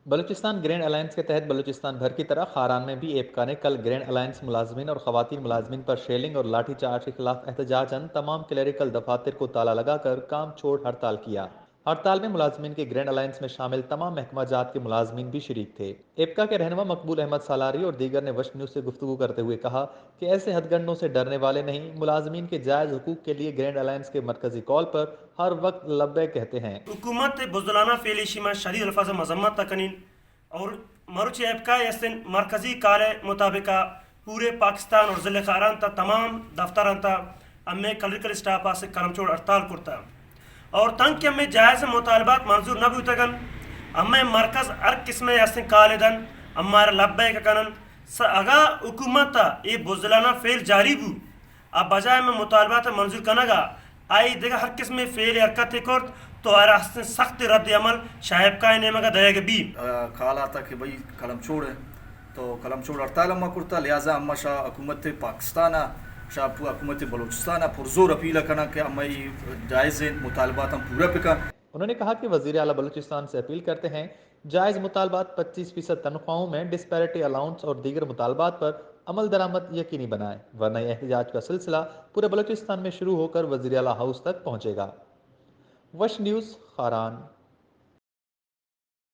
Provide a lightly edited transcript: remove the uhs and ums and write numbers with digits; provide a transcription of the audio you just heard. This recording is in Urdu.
بلوچستان گرینڈ الائنس کے تحت بلوچستان بھر کی طرح خاران میں بھی ایپکا نے کل گرینڈ الائنس ملازمین اور خواتین ملازمین پر شیلنگ اور لاٹھی چارج کے خلاف احتجاجاً تمام کلیریکل دفاتر کو تالا لگا کر کام چھوڑ ہڑتال کیا۔ ہڑتال میں ملازمین کے گرینڈ الائنس میں شامل تمام محکمہ جات کے ملازمین بھی شریک تھے۔ ایپکا کے رہنما مقبول احمد سالاری اور دیگر نے وش نیوز سے گفتگو کرتے ہوئے کہا کہ ایسے ہتھ گنڈوں سے ڈرنے والے نہیں، ملازمین کے جائز حقوق کے لیے گرینڈ الائنس کے مرکزی کال پر ہر وقت لبیک کہتے ہیں۔ حکومت بزدلانہ فعل شیما شدید الفاظ مذمت تکنین اور مروچ ایپکا یستن مرکزی کال مطابق پورے پاکستان اور ضلع خاران تا تمام دفتران تا ہمیں کلریکل اسٹاف سے کرم چھوڑ ہڑتال کرتا اور تنگ کے ہمیں جائز مطالبات منظور نہ بوتگن ہمیں مرکز ہر قسم یستن کال دن ہمارا لبیک کنن اگا حکومت یہ بزدلانہ فعل جاری بو اب بجائے میں مطالبات منظور کنگا آئی دیکھا ہر قسم فعل حرکت کرد تو ہر سخت رد عمل شاہب کا انہیں مگا دے گا بھی کال آتا کہ بھائی قلم چھوڑ ہے تو قلم چھوڑ ہڑتال ہم کرتا، لہٰذا ہم شاہ حکومت پاکستان شاہ حکومت بلوچستان پرزور اپیل کرنا کہ ہم جائز مطالبات ہم پورا پکا۔ انہوں نے کہا کہ وزیر اعلیٰ بلوچستان سے اپیل کرتے ہیں جائز مطالبات 25% تنخواہوں میں ڈسپیرٹی الاؤنس اور دیگر مطالبات پر عمل درآمد یقینی بنائیں، ورنہ یہ احتجاج کا سلسلہ پورے بلوچستان میں شروع ہو کر وزیر اعلیٰ ہاؤس تک پہنچے گا۔ وش نیوز، خاران۔